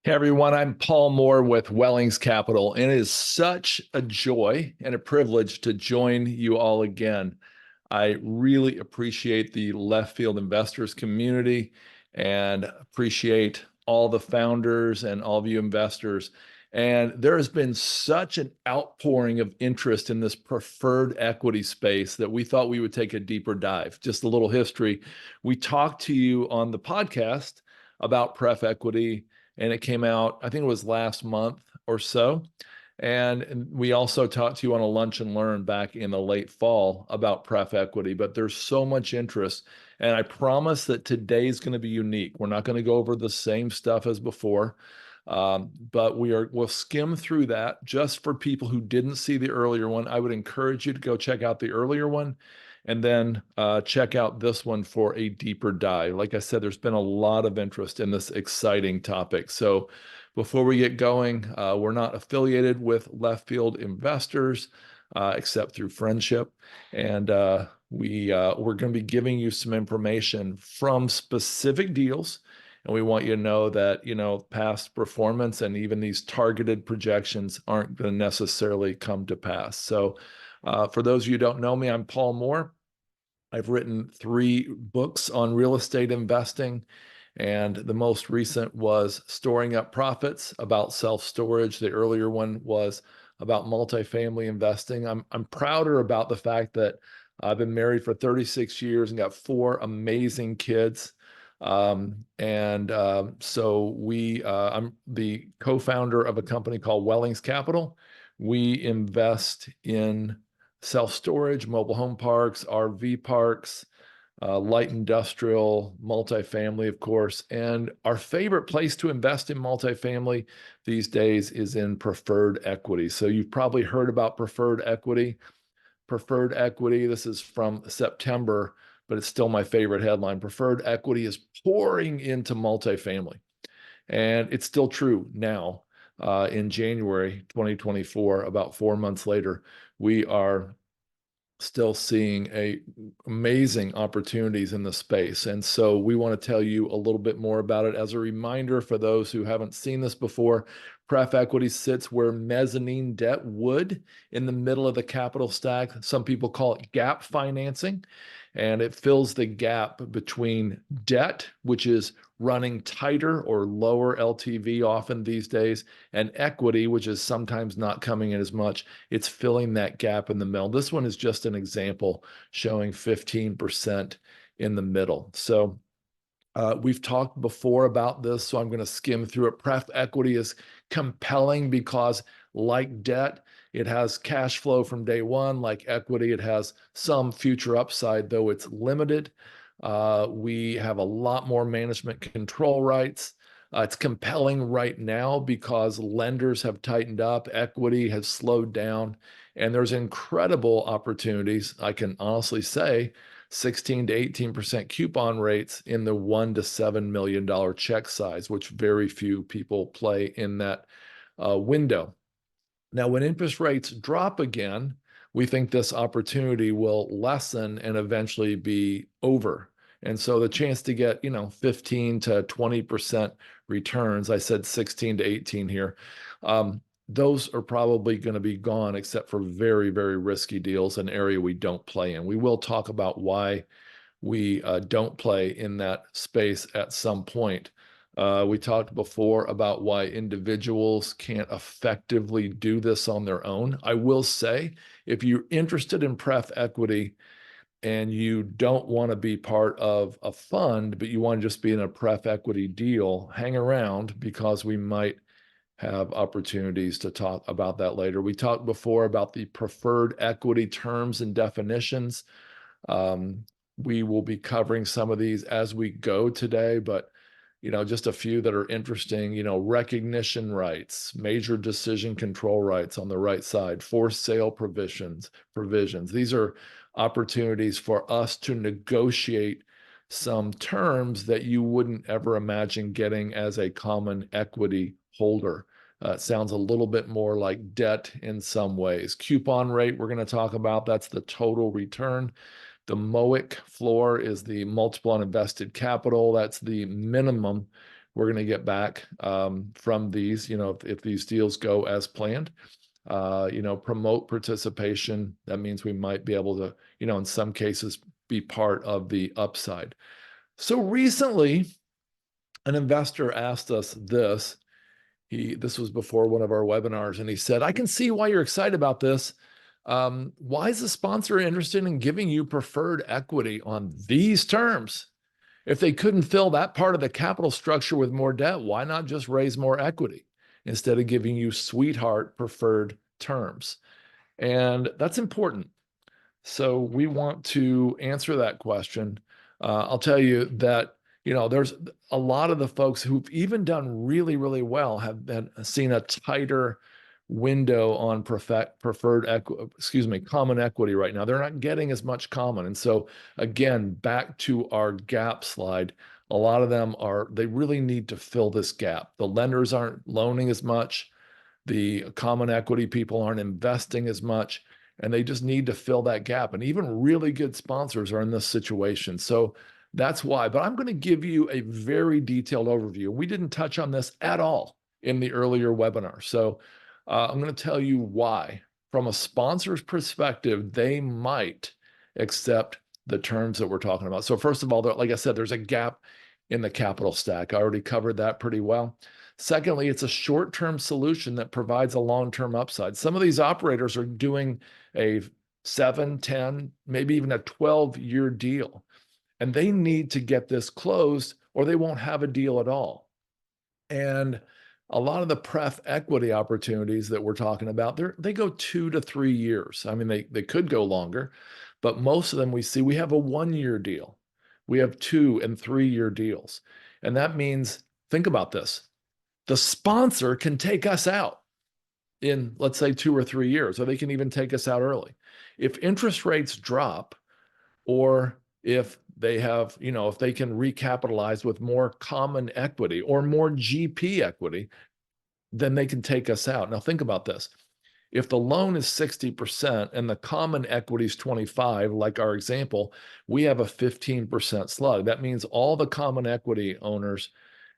Hey everyone, I'm Paul Moore with Wellings Capital, and it is such a joy and a privilege to join you all again. I really appreciate the left field investors community and appreciate all the founders and all of you investors. And there has been such an outpouring of interest in this preferred equity space that we thought we would take a deeper dive. Just a little history. We talked to you on the podcast about pref equity, and it came out, I think it was last month or so. And we also talked to you on a lunch and learn back in the late fall about pref equity, but there's so much interest. And I promise that today's going to be unique. We're not going to go over the same stuff as before, but we'll skim through that just for people who didn't see the earlier one. I would encourage you to go check out the earlier one and then check out this one for a deeper dive. Like I said, there's been a lot of interest in this exciting topic. So before we get going, we're not affiliated with left field investors except through friendship. And we're going to be giving you some information from specific deals. And we want you to know that, past performance and even these targeted projections aren't going to necessarily come to pass. So for those of you who don't know me, I'm Paul Moore. I've written 3 books on real estate investing, and the most recent was Storing Up Profits, about self-storage. The earlier one was about multifamily investing. I'm prouder about the fact that I've been married for 36 years and got 4 amazing kids. So I'm the co-founder of a company called Wellings Capital. We invest in self-storage, mobile home parks, RV parks, light industrial, multifamily, of course. And our favorite place to invest in multifamily these days is in preferred equity. So you've probably heard about preferred equity. Preferred equity, this is from September, but it's still my favorite headline. Preferred equity is pouring into multifamily. And it's still true now. In January 2024, about 4 months later, we are still seeing amazing opportunities in the space. And so we want to tell you a little bit more about it. As a reminder for those who haven't seen this before, pref equity sits where mezzanine debt would in the middle of the capital stack. Some people call it gap financing, and it fills the gap between debt, which is running tighter or lower LTV often these days, and equity, which is sometimes not coming in as much. It's filling that gap in the middle. This one is just an example showing 15% in the middle. So we've talked before about this, so I'm going to skim through it. Pref equity is compelling because, like debt, it has cash flow from day one. Like equity, it has some future upside, though it's limited. We have a lot more management control rights. It's compelling right now because lenders have tightened up, equity has slowed down, and there's incredible opportunities. I can honestly say 16 to 18% coupon rates in the $1 to $7 million check size, which very few people play in that window. Now, when interest rates drop again, we think this opportunity will lessen and eventually be over. And so the chance to get, 15 to 20% returns, I said 16 to 18 here, those are probably going to be gone except for very, very risky deals, an area we don't play in. We will talk about why we don't play in that space at some point. We talked before about why individuals can't effectively do this on their own. I will say, if you're interested in pref equity and you don't want to be part of a fund, but you want to just be in a pref equity deal, hang around because we might have opportunities to talk about that later. We talked before about the preferred equity terms and definitions. We will be covering some of these as we go today, but just a few that are interesting, recognition rights, major decision control rights on the right side, forced sale provisions. These are opportunities for us to negotiate some terms that you wouldn't ever imagine getting as a common equity holder. It sounds a little bit more like debt in some ways. Coupon rate, we're going to talk about, that's the total return. The MOIC floor is the multiple on invested capital. That's the minimum we're going to get back from these, if these deals go as planned. Promote participation. That means we might be able to, in some cases, be part of the upside. So recently, an investor asked us this. This was before one of our webinars, and he said, I can see why you're excited about this. Why is the sponsor interested in giving you preferred equity on these terms? If they couldn't fill that part of the capital structure with more debt, why not just raise more equity instead of giving you sweetheart preferred terms? And that's important. So we want to answer that question. I'll tell you that, there's a lot of the folks who've even done really, really well have seen a tighter window on common equity right now. They're not getting as much common. And so again, back to our gap slide, a lot of them they really need to fill this gap. The lenders aren't loaning as much. The common equity people aren't investing as much, and they just need to fill that gap. And even really good sponsors are in this situation. So that's why. But I'm going to give you a very detailed overview. We didn't touch on this at all in the earlier webinar. So I'm going to tell you why. From a sponsor's perspective, they might accept the terms that we're talking about. So first of all, like I said, there's a gap in the capital stack. I already covered that pretty well. Secondly, it's a short-term solution that provides a long-term upside. Some of these operators are doing a 7, 10, maybe even a 12-year deal, and they need to get this closed or they won't have a deal at all. And a lot of the pref equity opportunities that we're talking about, they go 2 to 3 years. I mean, they could go longer, but most of them we have a 1-year deal. We have 2 and 3-year deals. And that means, think about this. The sponsor can take us out in, let's say, 2 or 3 years, or they can even take us out early. If interest rates drop, or if they have, if they can recapitalize with more common equity or more GP equity, then they can take us out. Now think about this. If the loan is 60% and the common equity is 25, like our example, we have a 15% slug. That means all the common equity owners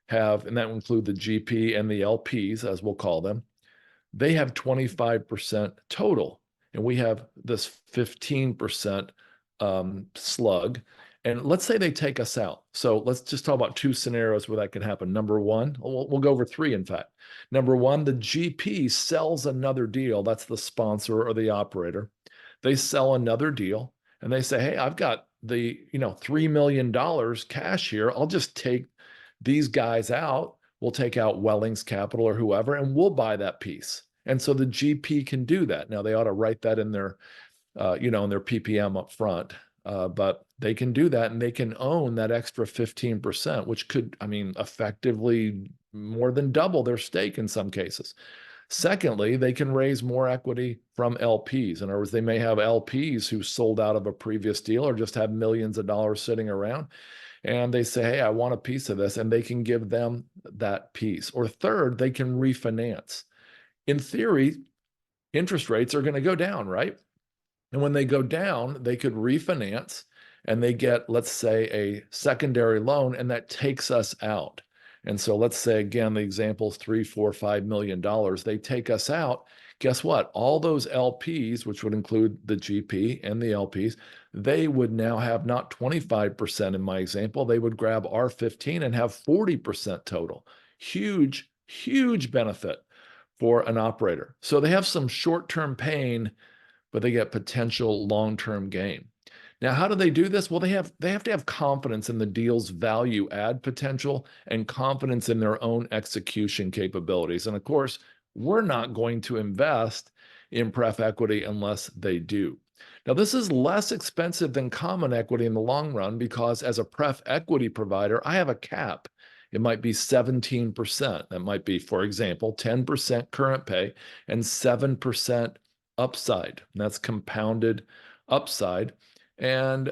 have, and that will include the GP and the LPs, as we'll call them, they have 25% total. And we have this 15% slug. And let's say they take us out. So let's just talk about 2 scenarios where that could happen. Number one, we'll go over 3, in fact. Number one, the GP sells another deal. That's the sponsor or the operator. They sell another deal and they say, hey, I've got the, $3 million cash here. I'll just take these guys out. We'll take out Wellings Capital or whoever, and we'll buy that piece. And so the GP can do that. Now they ought to write that in their, in their PPM up front. But they can do that, and they can own that extra 15%, which could, effectively more than double their stake in some cases. Secondly, they can raise more equity from LPs. In other words, they may have LPs who sold out of a previous deal or just have millions of dollars sitting around. And they say, hey, I want a piece of this, and they can give them that piece. Or third, they can refinance. In theory, interest rates are going to go down, right? And when they go down, they could refinance and they get, let's say, a secondary loan, and that takes us out. And so let's say, again, the example is $3, $4, $5 million. They take us out. Guess what? All those LPs, which would include the GP and the LPs, they would now have not 25% in my example. They would grab our 15 and have 40% total. Huge, huge benefit for an operator. So they have some short-term pain, but they get potential long-term gain. Now, how do they do this? Well, they have to have confidence in the deal's value add potential and confidence in their own execution capabilities. And of course, we're not going to invest in pref equity unless they do. Now, this is less expensive than common equity in the long run because as a pref equity provider, I have a cap. It might be 17%. That might be, for example, 10% current pay and 7% upside. And that's compounded upside. And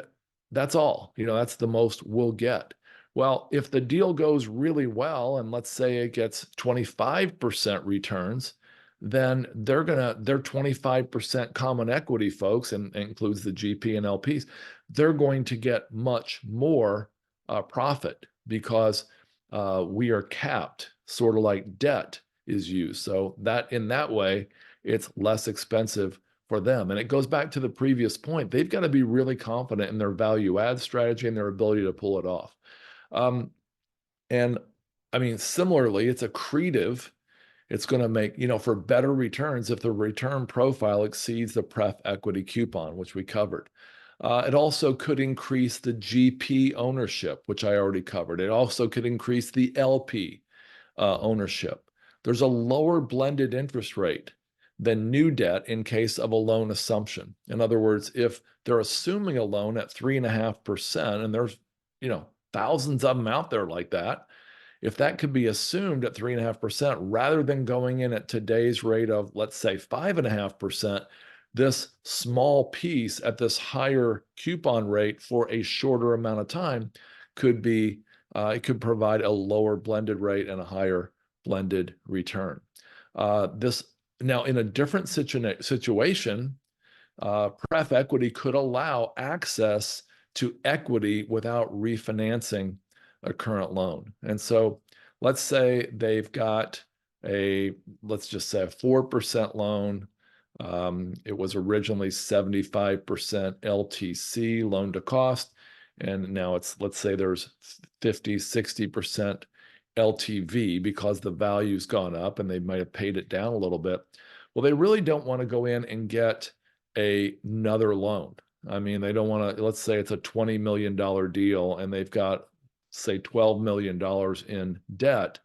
that's all, that's the most we'll get. Well, if the deal goes really well, and let's say it gets 25% returns, then they're 25% common equity folks, and includes the GP and LPs, they're going to get much more profit because we are capped, sort of like debt is used. So that in that way, it's less expensive for them. And it goes back to the previous point. They've got to be really confident in their value add strategy and their ability to pull it off. And I mean, similarly, it's accretive. It's going to make, for better returns if the return profile exceeds the pref equity coupon, which we covered. It also could increase the GP ownership, which I already covered. It also could increase the LP ownership. There's a lower blended interest rate than new debt in case of a loan assumption. In other words, if they're assuming a loan at 3.5%, and there's, thousands of them out there like that, if that could be assumed at 3.5%, rather than going in at today's rate of, let's say, 5.5%, this small piece at this higher coupon rate for a shorter amount of time could be, it could provide a lower blended rate and a higher blended return. Now, in a different situation, pref equity could allow access to equity without refinancing a current loan. And so let's say they've got let's just say a 4% loan. It was originally 75% LTC, loan to cost. And now let's say there's 50, 60% LTV because the value's gone up and they might have paid it down a little bit. Well, they really don't want to go in and get another loan. I mean, they don't want to, let's say it's a $20 million deal and they've got, say, $12 million in debt.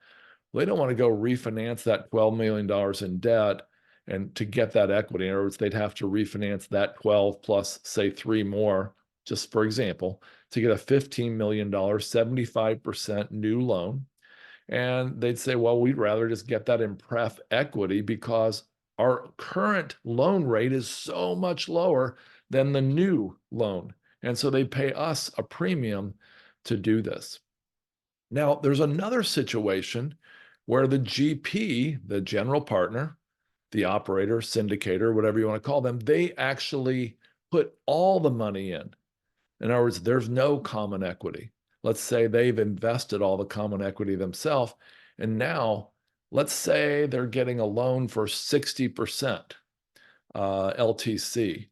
They don't want to go refinance that $12 million in debt and to get that equity. In other words, they'd have to refinance that 12 plus, say, 3 more, just for example, to get a $15 million, 75% new loan. And they'd say, well, we'd rather just get that in pref equity because our current loan rate is so much lower than the new loan. And so they pay us a premium to do this. Now, there's another situation where the GP, the general partner, the operator, syndicator, whatever you want to call them, they actually put all the money in. In other words, there's no common equity. Let's say they've invested all the common equity themselves, and now let's say they're getting a loan for 60% LTC.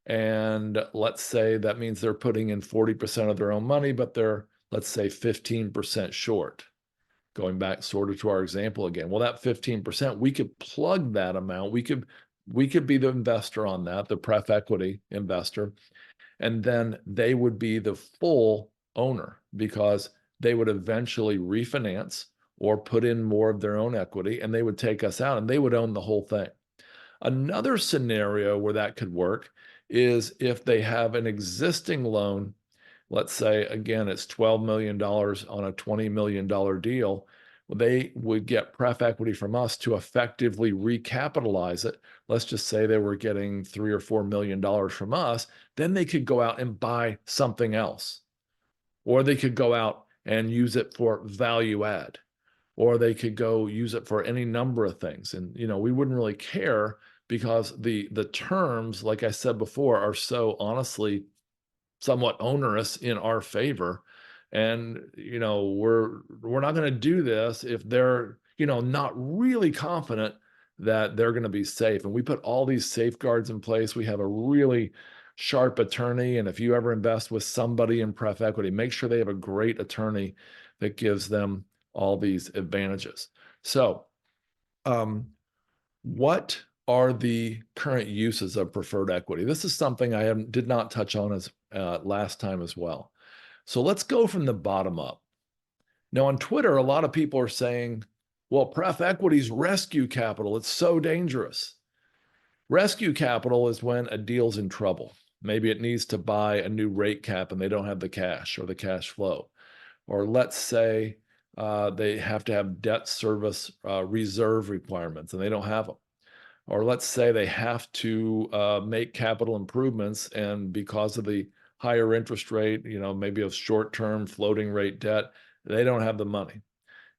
And let's say that means they're putting in 40% of their own money, but they're, let's say, 15% short. Going back sort of to our example again. Well, that 15%, we could plug that amount. We could be the investor on that, the pref equity investor, and then they would be the full owner because they would eventually refinance or put in more of their own equity, and they would take us out and they would own the whole thing. Another scenario where that could work is if they have an existing loan. Let's say, again, it's $12 million on a $20 million deal. They would get pref equity from us to effectively recapitalize it. Let's just say they were getting $3 or $4 million from us. Then they could go out and buy something else. Or they could go out and use it for value add. Or they could go use it for any number of things. And, we wouldn't really care because the terms, like I said before, are so honestly somewhat onerous in our favor. And, we're not going to do this if they're, not really confident that they're going to be safe. And we put all these safeguards in place. We have a really sharp attorney. And if you ever invest with somebody in pref equity, make sure they have a great attorney that gives them all these advantages. So, what are the current uses of preferred equity? This is something I did not touch on as last time as well. So let's go from the bottom up. Now on Twitter, a lot of people are saying, well, pref equity's rescue capital. It's so dangerous. Rescue capital is when a deal's in trouble. Maybe it needs to buy a new rate cap and they don't have the cash or the cash flow. Or let's say they have to have debt service reserve requirements and they don't have them. Or let's say they have to make capital improvements, and because of the higher interest rate, maybe of short-term floating rate debt, they don't have the money.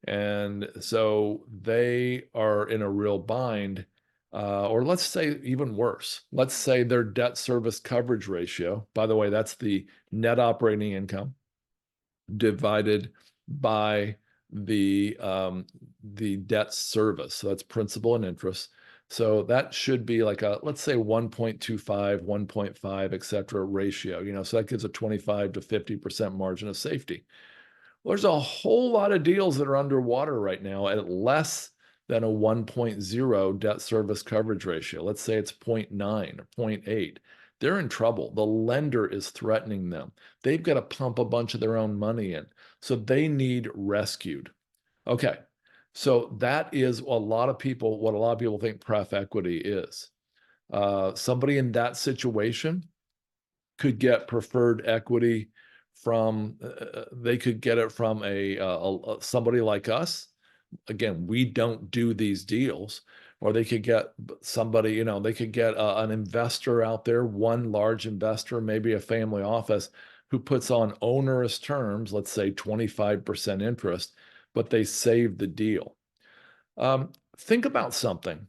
And so they are in a real bind. Or let's say even worse, let's say their debt service coverage ratio, by the way, that's the net operating income divided by the debt service. So that's principal and interest. So that should be like a, let's say 1.25, 1.5, et cetera, ratio, so that gives a 25 to 50% margin of safety. Well, there's a whole lot of deals that are underwater right now at less than a 1.0 debt service coverage ratio. Let's say it's 0.9 or 0.8. They're in trouble. The lender is threatening them. They've got to pump a bunch of their own money in. So they need rescued. Okay. So that is what a lot of people think pref equity is. Somebody in that situation could get preferred equity from, they could get it from somebody like us. Again, we don't do these deals. Or they could get somebody, they could get an investor out there, one large investor, maybe a family office, who puts on onerous terms, let's say 25% interest, but they save the deal. Think about something.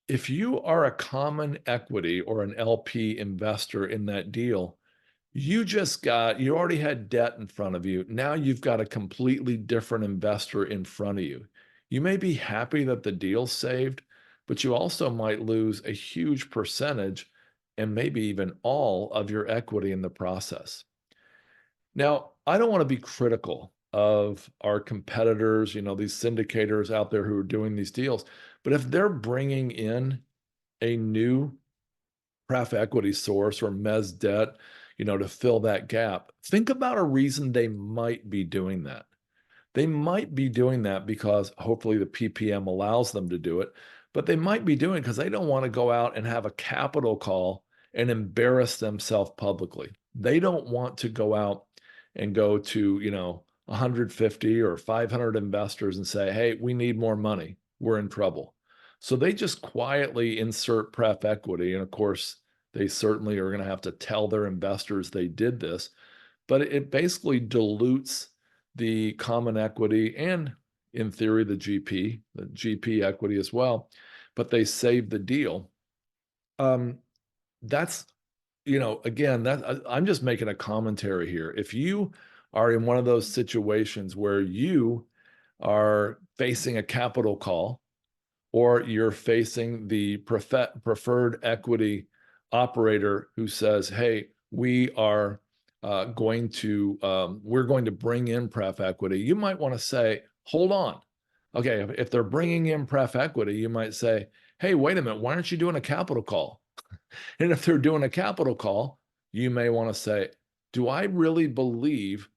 If you are a common equity or an LP investor in that deal, you already had debt in front of you. Now you've got a completely different investor in front of you. You may be happy that the deal's saved, but you also might lose a huge percentage and maybe even all of your equity in the process. Now, I don't want to be critical of our competitors, these syndicators out there who are doing these deals, but if they're bringing in a new pref equity source or mezz debt, to fill that gap, think about a reason they might be doing that. They might be doing that because hopefully the PPM allows them to do it, but they might be doing it because they don't want to go out and have a capital call and embarrass themselves publicly. They don't want to go out and go to, 150 or 500 investors and say, hey, we need more money. We're in trouble. So they just quietly insert pref equity. And of course, they certainly are going to have to tell their investors they did this, but it basically dilutes the common equity and, in theory, the GP equity as well, but they save the deal. That's, again, I'm just making a commentary here. If you are in one of those situations where you are facing a capital call, or you're facing the preferred equity operator who says, hey, we're going to bring in pref equity, you might want to say, hold on. Okay, if they're bringing in pref equity, you might say, hey, wait a minute, why aren't you doing a capital call? And if they're doing a capital call, you may want to say, do I really believe,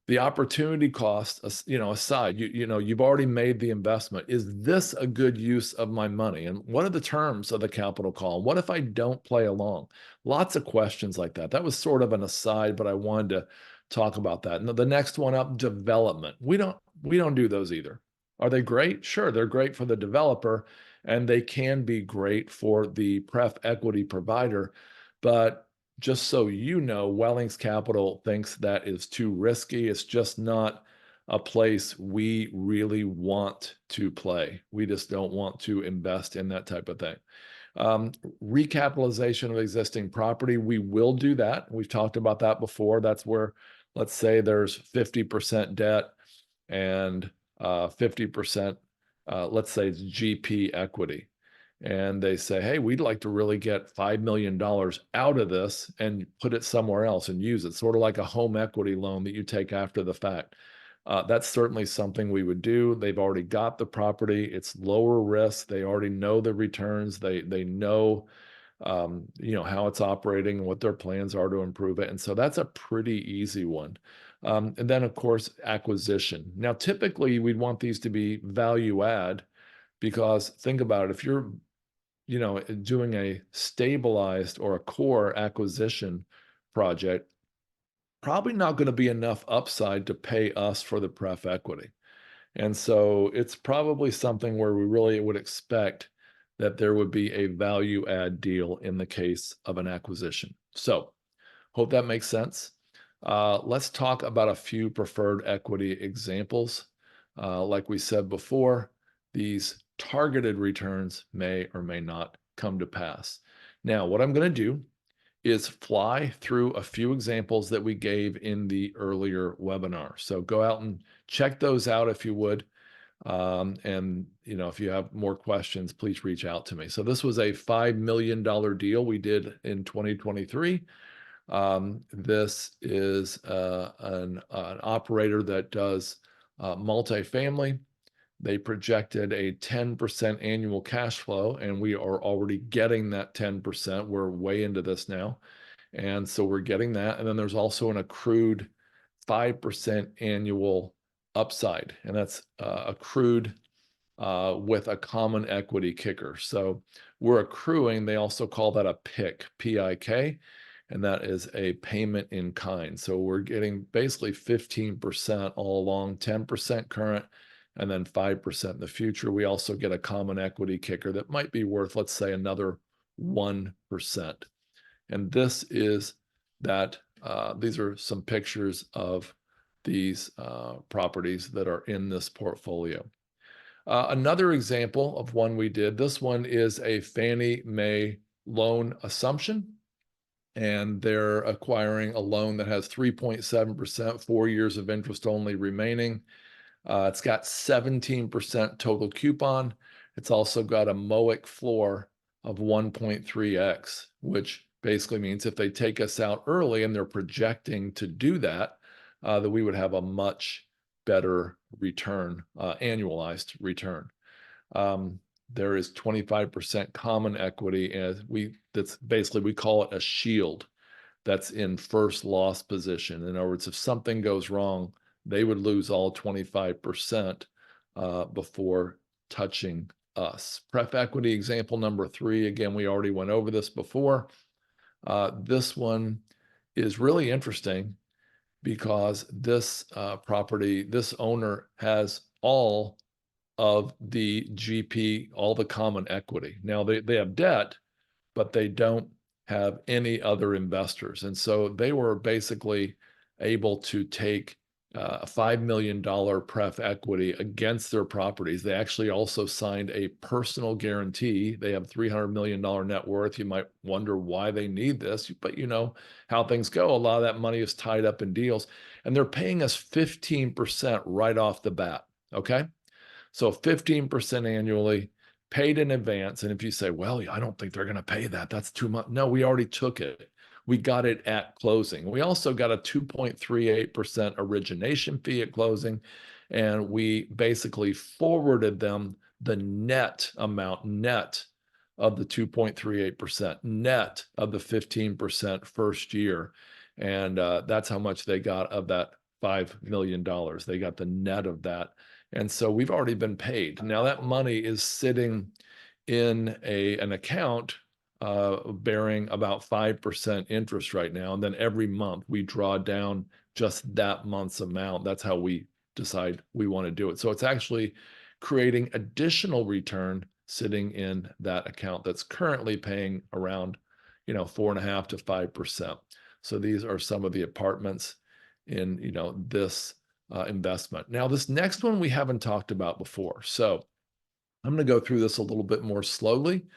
the opportunity cost, aside, you've already made the investment. Is this a good use of my money? And what are the terms of the capital call? What if I don't play along? Lots of questions like that. That was sort of an aside, but I wanted to talk about that. And the next one up, development. We don't do those either. Are they great? Sure, they're great for the developer, and they can be great for the pref equity provider. But just so you know, Wellings Capital thinks that is too risky. It's just not a place we really want to play. We just don't want to invest in that type of thing. Recapitalization of existing property, we will do that. We've talked about that before. That's where, let's say there's 50% debt and 50%, let's say it's GP equity. And they say, hey, we'd like to really get $5 million out of this and put it somewhere else and use it, sort of like a home equity loan that you take after the fact. That's certainly something we would do. They've already got the property. It's lower risk. They already know the returns. They know, how it's operating and what their plans are to improve it. And so that's a pretty easy one. And then, of course, acquisition. Now, typically, we'd want these to be value add, because think about it. If you're doing a stabilized or a core acquisition project, probably not going to be enough upside to pay us for the pref equity. And so it's probably something where we really would expect that there would be a value add deal in the case of an acquisition. So hope that makes sense. Let's talk about a few preferred equity examples. Like we said before, these targeted returns may or may not come to pass. Now, what I'm going to do is fly through a few examples that we gave in the earlier webinar. So go out and check those out if you would. And if you have more questions, please reach out to me. So this was a $5 million deal we did in 2023. This is an operator that does multifamily. They projected a 10% annual cash flow, and we are already getting that 10%. We're way into this now. And so we're getting that. And then there's also an accrued 5% annual upside, and that's accrued with a common equity kicker. So we're accruing, they also call that a PIK, P-I-K, and that is a payment in kind. So we're getting basically 15% all along, 10% current, and then 5% in the future. We also get a common equity kicker that might be worth, let's say, another 1%. And this is that, these are some pictures of these properties that are in this portfolio. Another example of one we did, this one is a Fannie Mae loan assumption, and they're acquiring a loan that has 3.7%, 4 years of interest only remaining. It's got 17% total coupon. It's also got a MOIC floor of 1.3x, which basically means if they take us out early, and they're projecting to do that, that we would have a much better return, annualized return. There is 25% common equity, and that's basically, we call it a shield that's in first loss position. In other words, if something goes wrong, they would lose all 25% before touching us. Pref equity example number 3, again, we already went over this before. This one is really interesting because this property, this owner has all of the GP, all the common equity. Now they have debt, but they don't have any other investors. And so they were basically able to take a $5 million pref equity against their properties. They actually also signed a personal guarantee. They have $300 million net worth. You might wonder why they need this, but you know how things go. A lot of that money is tied up in deals, and they're paying us 15% right off the bat. Okay. So 15% annually, paid in advance. And if you say, well, I don't think they're going to pay that, that's too much. No, we already took it. We got it at closing. We also got a 2.38% origination fee at closing, and we basically forwarded them the net amount, net of the 2.38%, net of the 15% first year. And that's how much they got of that $5 million. They got the net of that. And so we've already been paid. Now that money is sitting in an account bearing about 5% interest right now. And then every month we draw down just that month's amount. That's how we decide we want to do it. So it's actually creating additional return sitting in that account that's currently paying around, 4.5% to 5%. So these are some of the apartments in, this investment. Now, this next one we haven't talked about before. So I'm going to go through this a little bit more slowly.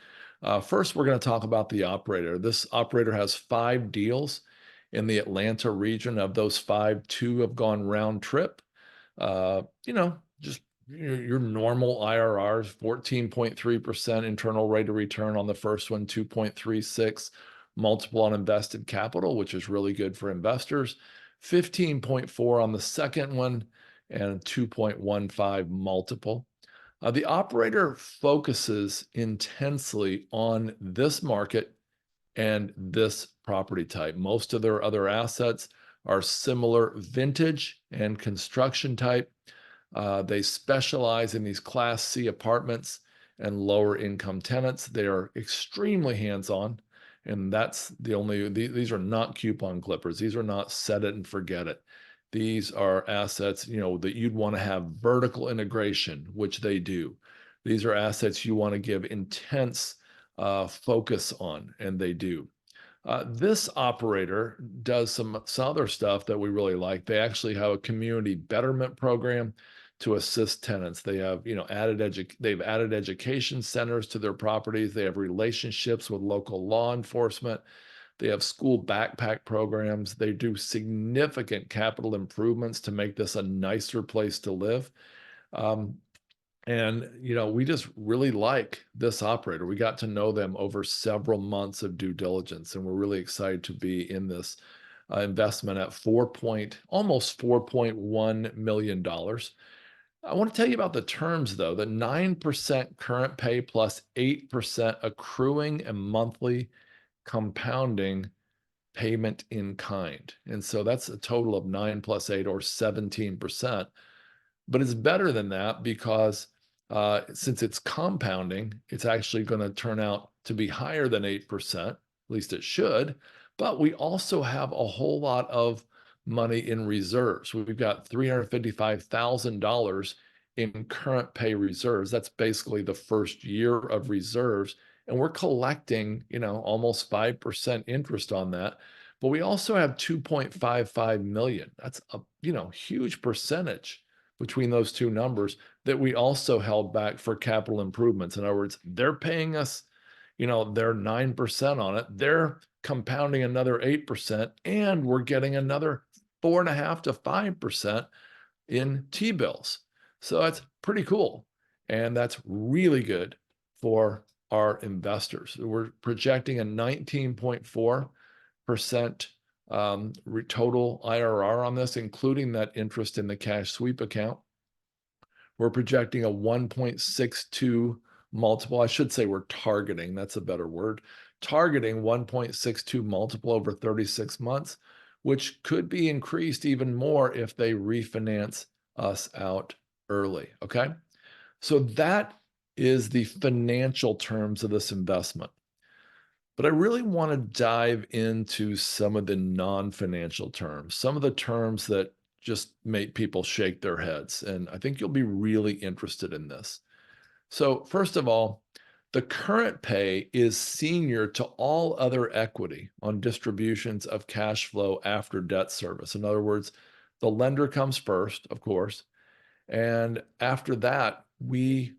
First, we're going to talk about the operator. This operator has 5 deals in the Atlanta region. Of those 5, 2 have gone round trip. Just your normal IRRs, 14.3% internal rate of return on the first one, 2.36 multiple on invested capital, which is really good for investors, 15.4 on the second one, and 2.15 multiple. The operator focuses intensely on this market and this property type. Most of their other assets are similar vintage and construction type. They specialize in these Class C apartments and lower income tenants. They are extremely hands-on, and that's these are not coupon clippers. These are not set it and forget it. These are assets, that you'd want to have vertical integration, which they do. These are assets you want to give intense focus on, and they do. This operator does some other stuff that we really like. They actually have a community betterment program to assist tenants. They have, they've added education centers to their properties. They have relationships with local law enforcement. They have school backpack programs. They do significant capital improvements to make this a nicer place to live. And, we just really like this operator. We got to know them over several months of due diligence, and we're really excited to be in this investment at almost $4.1 million. I want to tell you about the terms, though. The 9% current pay plus 8% accruing and monthly compounding payment in kind. And so that's a total of 9 plus 8 or 17%. But it's better than that because since it's compounding, it's actually going to turn out to be higher than 8%, at least it should. But we also have a whole lot of money in reserves. We've got $355,000 in current pay reserves. That's basically the first year of reserves. And we're collecting, almost 5% interest on that. But we also have 2.55 million. That's a, huge percentage between those two numbers that we also held back for capital improvements. In other words, they're paying us, their 9% on it. They're compounding another 8%, and we're getting another 4.5 to 5% in T-bills. So that's pretty cool. And that's really good for our investors. We're projecting a 19.4% total IRR on this, including that interest in the cash sweep account. We're projecting a 1.62 multiple. I should say we're targeting, that's a better word, targeting 1.62 multiple over 36 months, which could be increased even more if they refinance us out early, okay? So that is the financial terms of this investment. But I really want to dive into some of the non-financial terms, some of the terms that just make people shake their heads. And I think you'll be really interested in this. So first of all, the current pay is senior to all other equity on distributions of cash flow after debt service. In other words, the lender comes first, of course. And after that,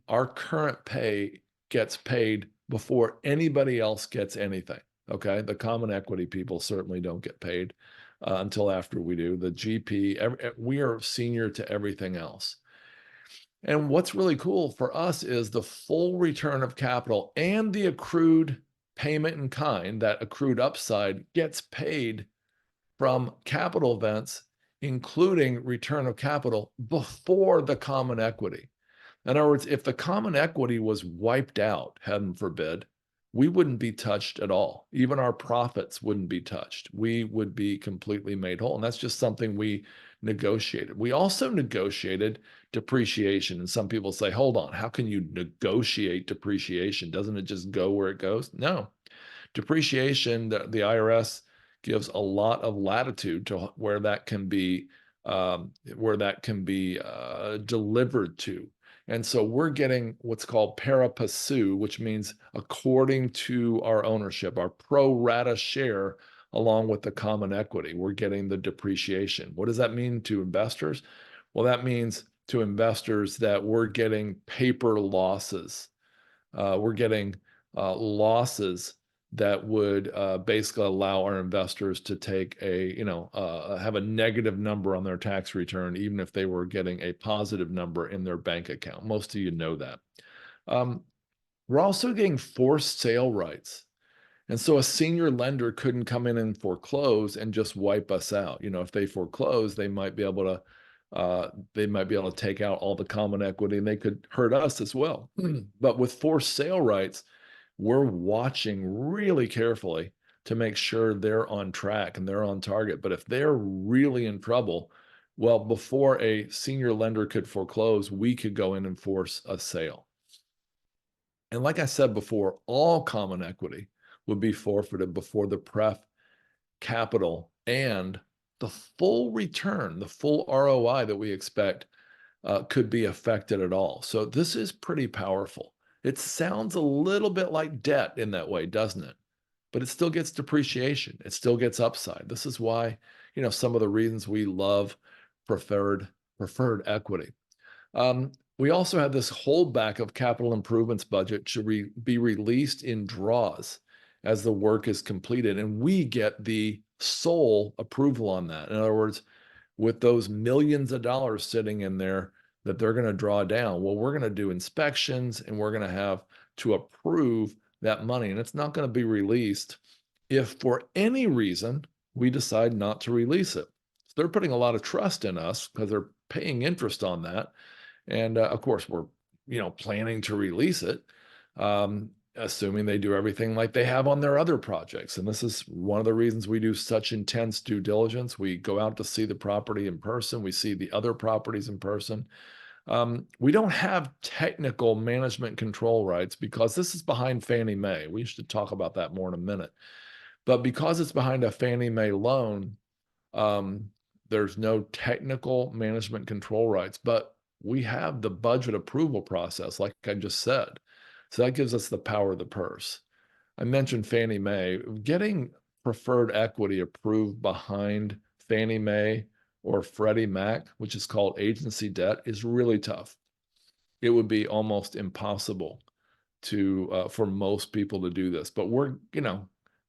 our current pay gets paid before anybody else gets anything, okay? The common equity people certainly don't get paid until after we do. The GP, we are senior to everything else. And what's really cool for us is the full return of capital and the accrued payment in kind, that accrued upside, gets paid from capital events, including return of capital, before the common equity. In other words, if the common equity was wiped out, heaven forbid, we wouldn't be touched at all. Even our profits wouldn't be touched. We would be completely made whole. And that's just something we negotiated. We also negotiated depreciation. And some people say, hold on, how can you negotiate depreciation? Doesn't it just go where it goes? No. Depreciation, the IRS gives a lot of latitude to where that can be delivered to. And so we're getting what's called pari passu, which means according to our ownership, our pro rata share, along with the common equity, we're getting the depreciation. What does that mean to investors? Well, that means to investors that we're getting paper losses. We're getting losses that would basically allow our investors to take have a negative number on their tax return, even if they were getting a positive number in their bank account. Most of you know that. We're also getting forced sale rights. And so a senior lender couldn't come in and foreclose and just wipe us out. If they foreclose, they might be able to take out all the common equity, and they could hurt us as well. But with forced sale rights, we're watching really carefully to make sure they're on track and they're on target. But if they're really in trouble, well, before a senior lender could foreclose, we could go in and force a sale. And like I said before, all common equity would be forfeited before the pref capital and the full return, the full ROI that we expect could be affected at all. So this is pretty powerful. It sounds a little bit like debt in that way, doesn't it? But it still gets depreciation. It still gets upside. This is why, some of the reasons we love preferred equity. We also have this holdback of capital improvements budget to be released in draws. as the work is completed. And we get the sole approval on that. In other words, with those millions of dollars sitting in there that they're going to draw down, well, we're going to do inspections and we're going to have to approve that money. And it's not going to be released if for any reason we decide not to release it. So they're putting a lot of trust in us because they're paying interest on that. And of course, we're planning to release it, assuming they do everything like they have on their other projects. And this is one of the reasons we do such intense due diligence. We go out to see the property in person. We see the other properties in person. We don't have technical management control rights because this is behind Fannie Mae. We should talk about that more in a minute. But because it's behind a Fannie Mae loan, there's no technical management control rights, but we have the budget approval process, like I just said. So that gives us the power of the purse. I mentioned Fannie Mae. Getting preferred equity approved behind Fannie Mae or Freddie Mac, which is called agency debt, is really tough. It would be almost impossible for most people to do this. But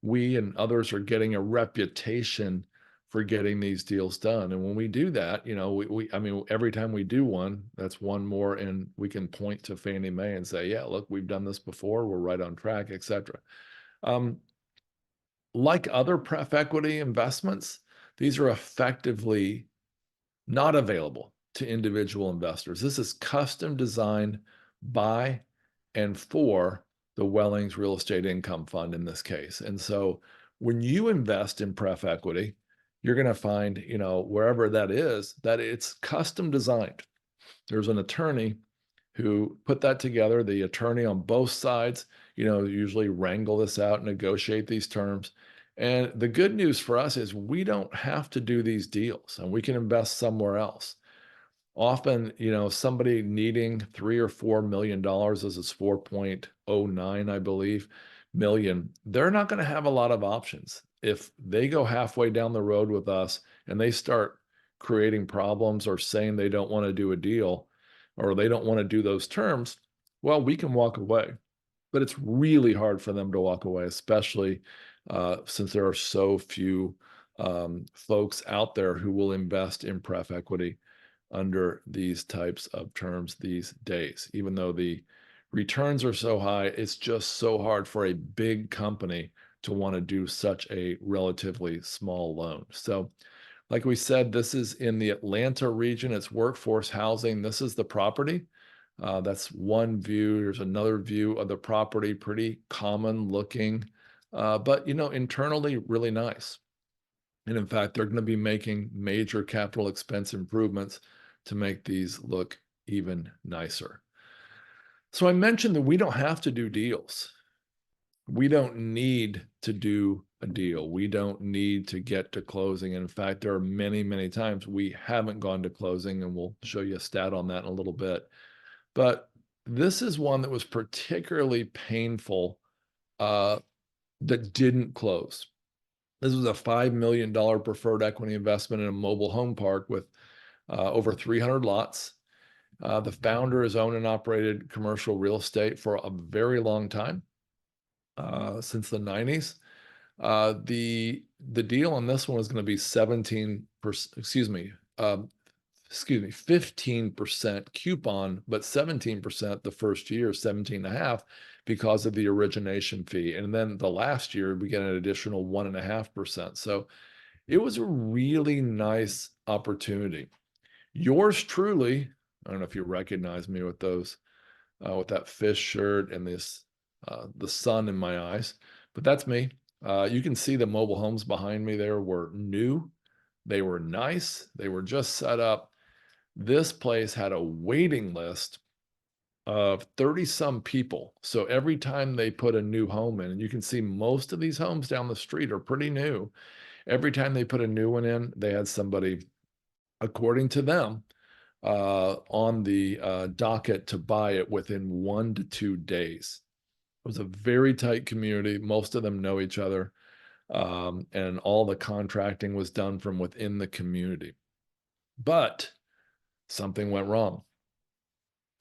we and others are getting a reputation for getting these deals done. And when we do that, every time we do one, that's one more, and we can point to Fannie Mae and say, yeah, look, we've done this before, we're right on track, etc. Like other pref equity investments, these are effectively not available to individual investors. This is custom designed by and for the Wellings Real Estate Income Fund in this case. And so when you invest in pref equity, you're going to find, wherever that is, that it's custom designed. There's an attorney who put that together. The attorney on both sides, usually wrangle this out, negotiate these terms. And the good news for us is we don't have to do these deals and we can invest somewhere else. Often, somebody needing $3 or $4 million, this is 4.09, I believe, million, they're not going to have a lot of options. If they go halfway down the road with us and they start creating problems or saying they don't want to do a deal or they don't want to do those terms, well, we can walk away. But it's really hard for them to walk away, especially since there are so few folks out there who will invest in pref equity under these types of terms these days. Even though the returns are so high, it's just so hard for a big company to want to do such a relatively small loan. So like we said, this is in the Atlanta region. It's workforce housing. This is the property. That's one view. There's another view of the property, pretty common looking, but internally really nice. And in fact, they're going to be making major capital expense improvements to make these look even nicer. So I mentioned that we don't have to do deals. We don't need to do a deal. We don't need to get to closing. And in fact, there are many, many times we haven't gone to closing, and we'll show you a stat on that in a little bit. But this is one that was particularly painful that didn't close. This was a $5 million preferred equity investment in a mobile home park with over 300 lots. The founder has owned and operated commercial real estate for a very long time, since the 90s. The deal on this one is going to be 15% coupon, but 17% the first year, 17.5 because of the origination fee. And then the last year we get an additional 1.5%. So it was a really nice opportunity. Yours truly, I don't know if you recognize me with those, with that fish shirt and this, the sun in my eyes, but that's me. You can see the mobile homes behind me there were new. They were nice. They were just set up. This place had a waiting list of 30 some people. So every time they put a new home in, and you can see most of these homes down the street are pretty new. Every time they put a new one in, they had somebody, according to them, on the docket to buy it within 1 to 2 days. It was a very tight community. Most of them know each other. And all the contracting was done from within the community. But something went wrong.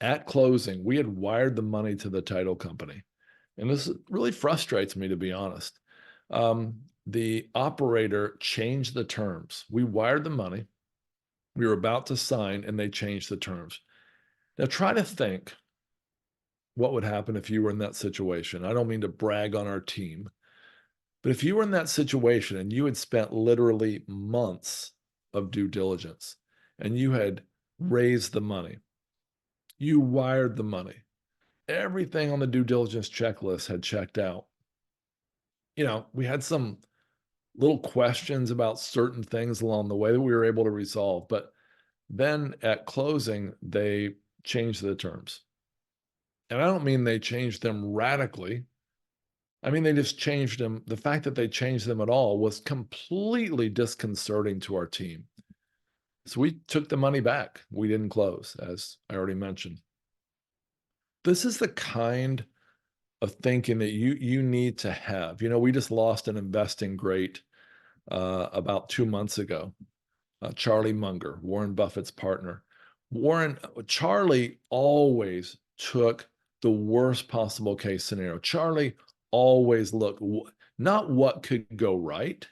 At closing, we had wired the money to the title company. and this really frustrates me, to be honest. The operator changed the terms. We wired the money. We were about to sign, and they changed the terms. Now, try to think what would happen if you were in that situation. I don't mean to brag on our team, but if you were in that situation and you had spent literally months of due diligence and you had raised the money, you wired the money, everything on the due diligence checklist had checked out. We had some little questions about certain things along the way that we were able to resolve, but then at closing, they changed the terms. And I don't mean they changed them radically. I mean, they just changed them. The fact that they changed them at all was completely disconcerting to our team. So we took the money back. We didn't close, as I already mentioned. This is the kind of thinking that you need to have. We just lost an investing great about 2 months ago. Charlie Munger, Warren Buffett's partner. Charlie always took the worst possible case scenario. Charlie always looked not what could go right,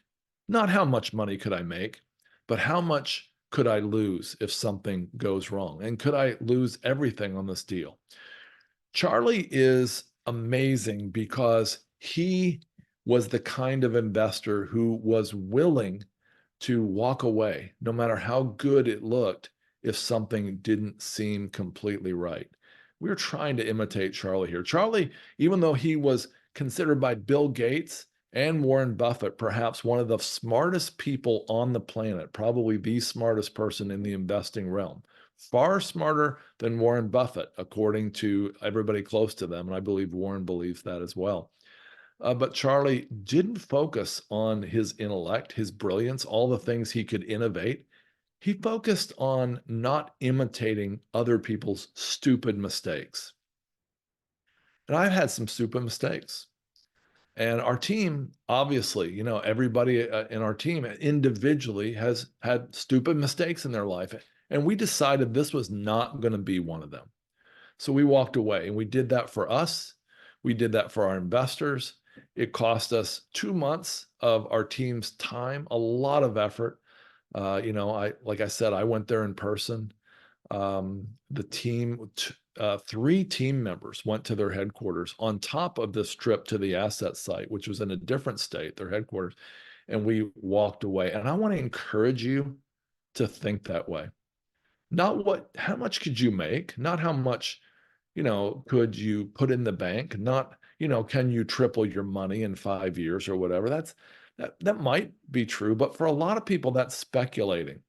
not how much money could I make, but how much could I lose if something goes wrong? And could I lose everything on this deal? Charlie is amazing because he was the kind of investor who was willing to walk away, no matter how good it looked, if something didn't seem completely right. We're trying to imitate Charlie here. Charlie, even though he was considered by Bill Gates and Warren Buffett perhaps one of the smartest people on the planet, probably the smartest person in the investing realm, far smarter than Warren Buffett, according to everybody close to them. And I believe Warren believes that as well. But Charlie didn't focus on his intellect, his brilliance, all the things he could innovate. He focused on not imitating other people's stupid mistakes. And I've had some stupid mistakes. And our team, obviously, everybody in our team individually has had stupid mistakes in their life. And we decided this was not going to be one of them. So we walked away, and we did that for us. We did that for our investors. It cost us 2 months of our team's time, a lot of effort. Like I said, I went there in person. The team, 3 team members went to their headquarters on top of this trip to the asset site, which was in a different state, their headquarters, and we walked away. And I want to encourage you to think that way. Not how much could you make, not how much, could you put in the bank, not, can you triple your money in 5 years or whatever. That might be true, but for a lot of people, that's speculating.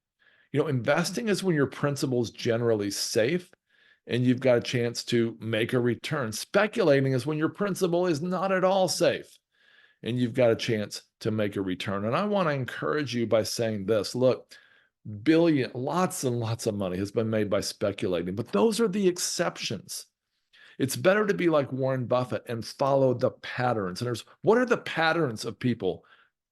Investing is when your principal is generally safe and you've got a chance to make a return. Speculating is when your principal is not at all safe and you've got a chance to make a return. And I want to encourage you by saying this: look, lots and lots of money has been made by speculating, but those are the exceptions. It's better to be like Warren Buffett and follow the patterns. And what are the patterns of people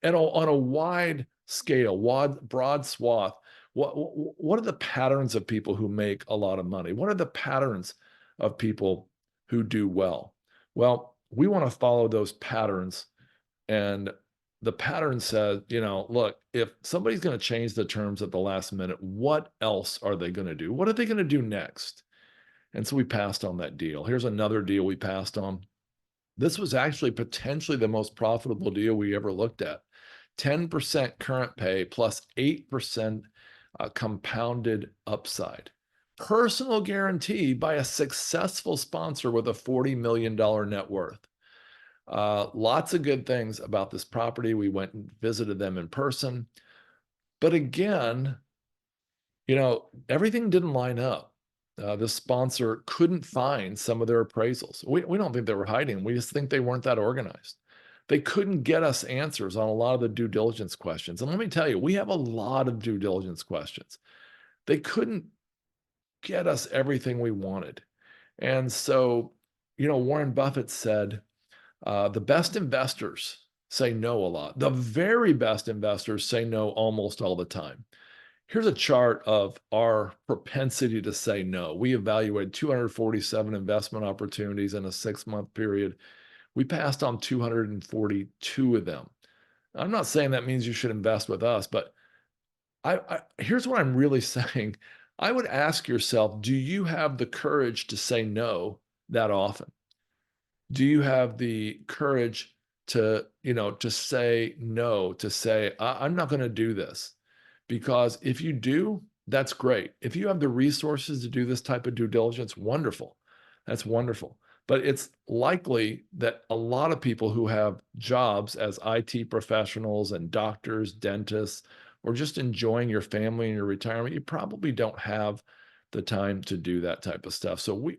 on a wide scale, broad swath? What are the patterns of people who make a lot of money? What are the patterns of people who do well? Well, we want to follow those patterns. And the pattern says, look, if somebody's going to change the terms at the last minute, what else are they going to do? What are they going to do next? And so we passed on that deal. Here's another deal we passed on. This was actually potentially the most profitable deal we ever looked at. 10% current pay plus 8% compounded upside. Personal guarantee by a successful sponsor with a $40 million net worth. Lots of good things about this property. We went and visited them in person. But again, everything didn't line up. The sponsor couldn't find some of their appraisals. We don't think they were hiding. We just think they weren't that organized. They couldn't get us answers on a lot of the due diligence questions. And let me tell you, we have a lot of due diligence questions. They couldn't get us everything we wanted. And so, Warren Buffett said, the best investors say no a lot. The very best investors say no almost all the time. Here's a chart of our propensity to say no. We evaluated 247 investment opportunities in a 6-month period. We passed on 242 of them. I'm not saying that means you should invest with us, but here's what I'm really saying. I would ask yourself, do you have the courage to say no that often? Do you have the courage to, to say no, to say, I'm not going to do this? Because if you do, that's great. If you have the resources to do this type of due diligence, wonderful. That's wonderful. But it's likely that a lot of people who have jobs as IT professionals and doctors, dentists, or just enjoying your family and your retirement, you probably don't have the time to do that type of stuff. So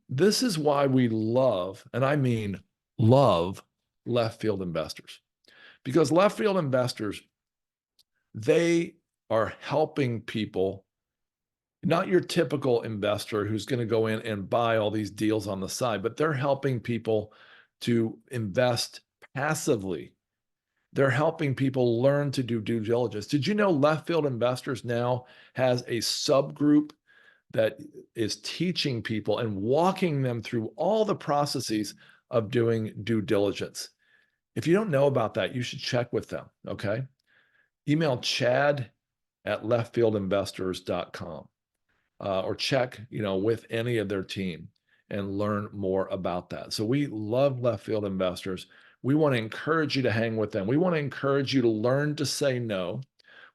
this is why we love, and I mean love, left field investors. Because left field investors, they are helping people, not your typical investor who's going to go in and buy all these deals on the side, but they're helping people to invest passively. They're helping people learn to do due diligence. Did you know Left Field Investors now has a subgroup that is teaching people and walking them through all the processes of doing due diligence? If you don't know about that, you should check with them, okay? Email chad@leftfieldinvestors.com or check, with any of their team and learn more about that. So we love Left Field Investors. We want to encourage you to hang with them. We want to encourage you to learn to say no.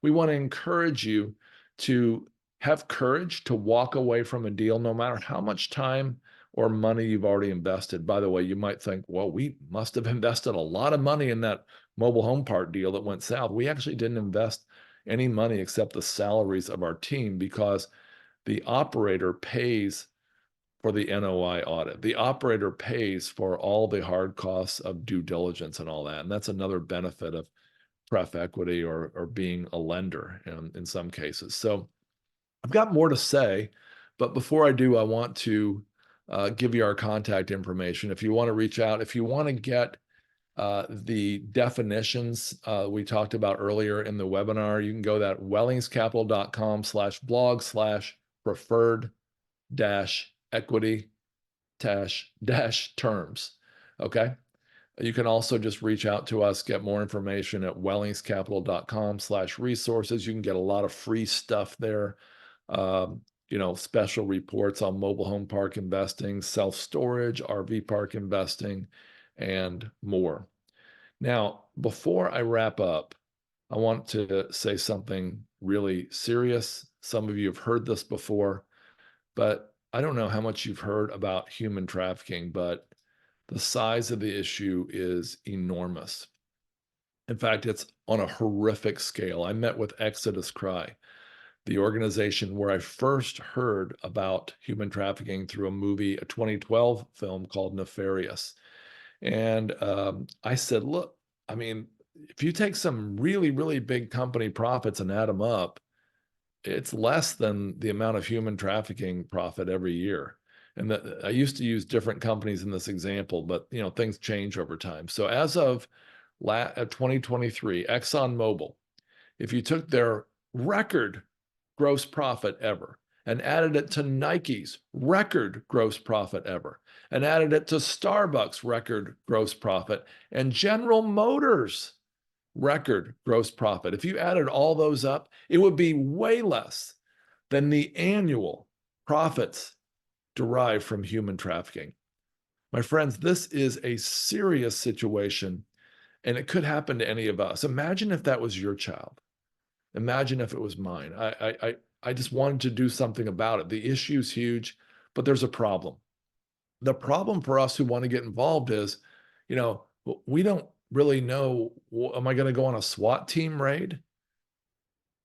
We want to encourage you to have courage to walk away from a deal, no matter how much time or money you've already invested. By the way, you might think, well, we must have invested a lot of money in that mobile home park deal that went south. We actually didn't invest any money except the salaries of our team, because the operator pays for the NOI audit. The operator pays for all the hard costs of due diligence and all that. And that's another benefit of pref equity or being a lender in some cases. So I've got more to say, but before I do, I want to give you our contact information. If you want to reach out, if you want to get the definitions we talked about earlier in the webinar, you can go to wellingscapital.com/blog/preferred-equity-terms. Okay. You can also just reach out to us, get more information at wellingscapital.com/resources. You can get a lot of free stuff there. Special reports on mobile home park investing, self-storage, RV park investing, and more. Now, before I wrap up, I want to say something really serious. Some of you have heard this before, but I don't know how much you've heard about human trafficking, but the size of the issue is enormous. In fact, it's on a horrific scale. I met with Exodus Cry, the organization where I first heard about human trafficking through a 2012 film called Nefarious. And I said, look, I mean, if you take some really, really big company profits and add them up, it's less than the amount of human trafficking profit every year. And I used to use different companies in this example, but things change over time. So as of 2023, ExxonMobil, if you took their record gross profit ever and added it to Nike's record gross profit ever, and added it to Starbucks record gross profit, and General Motors record gross profit, if you added all those up, it would be way less than the annual profits derived from human trafficking. My friends, this is a serious situation, and it could happen to any of us. Imagine if that was your child. Imagine if it was mine. I just wanted to do something about it. The issue's huge, but there's a problem. The problem for us who want to get involved is, we don't really know, am I going to go on a SWAT team raid?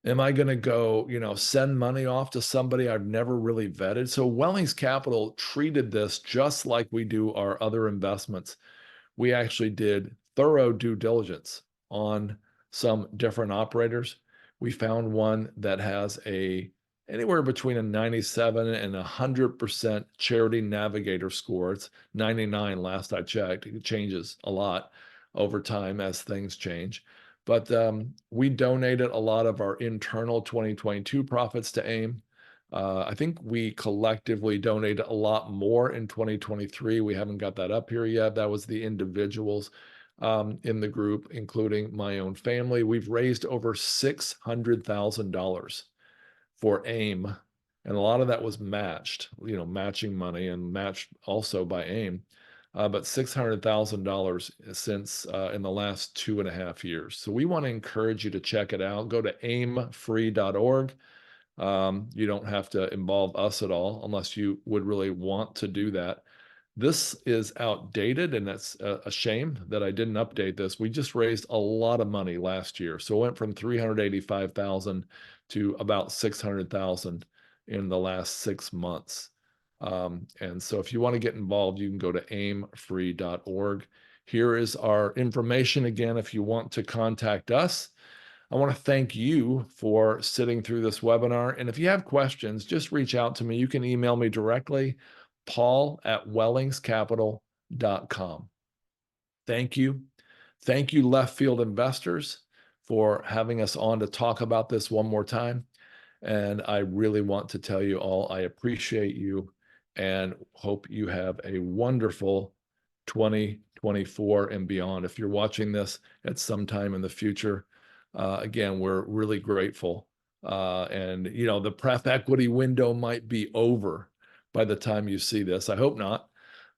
Am I going to go, send money off to somebody I've never really vetted? So Wellings Capital treated this just like we do our other investments. We actually did thorough due diligence on some different operators. We found one that has anywhere between a 97 and 100% Charity Navigator score. It's 99 last I checked. It changes a lot over time as things change. But we donated a lot of our internal 2022 profits to AIM. I think we collectively donated a lot more in 2023. We haven't got that up here yet. That was the individuals in the group, including my own family. We've raised over $600,000 for AIM, and a lot of that was matched, matching money and matched also by AIM. But $600,000 since in the last 2.5 years. So we want to encourage you to check it out. Go to aimfree.org. You don't have to involve us at all unless you would really want to do that. This is outdated, and that's a shame that I didn't update this. We just raised a lot of money last year. So it went from 385,000 to about 600,000 in the last 6 months. And so if you want to get involved, you can go to aimfree.org. Here is our information again if you want to contact us. I want to thank you for sitting through this webinar. And if you have questions, just reach out to me. You can email me directly, paul@wellingscapital.com. Thank you. Thank you, Left Field Investors, for having us on to talk about this one more time. And I really want to tell you all, I appreciate you and hope you have a wonderful 2024 and beyond. If you're watching this at some time in the future, again, we're really grateful. And, the pref equity window might be over by the time you see this. I hope not.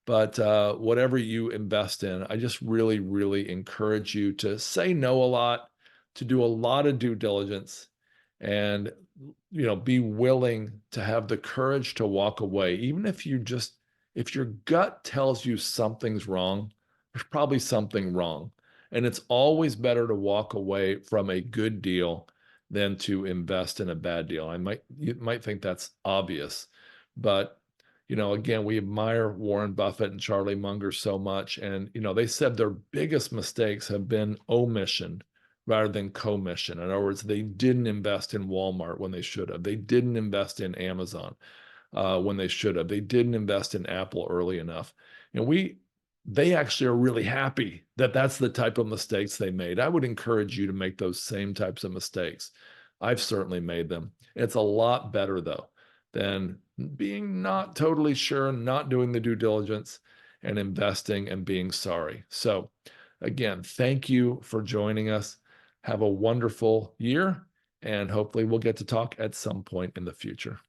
But whatever you invest in, I just really, really encourage you to say no a lot, to do a lot of due diligence, and be willing to have the courage to walk away. Even if your gut tells you something's wrong, there's probably something wrong. And it's always better to walk away from a good deal than to invest in a bad deal. You might think that's obvious, but again, we admire Warren Buffett and Charlie Munger so much. And, they said their biggest mistakes have been omission rather than commission. In other words, they didn't invest in Walmart when they should have. They didn't invest in Amazon when they should have. They didn't invest in Apple early enough. And they actually are really happy that that's the type of mistakes they made. I would encourage you to make those same types of mistakes. I've certainly made them. It's a lot better, though, than being not totally sure, not doing the due diligence, and investing and being sorry. So again, thank you for joining us. Have a wonderful year, and hopefully we'll get to talk at some point in the future.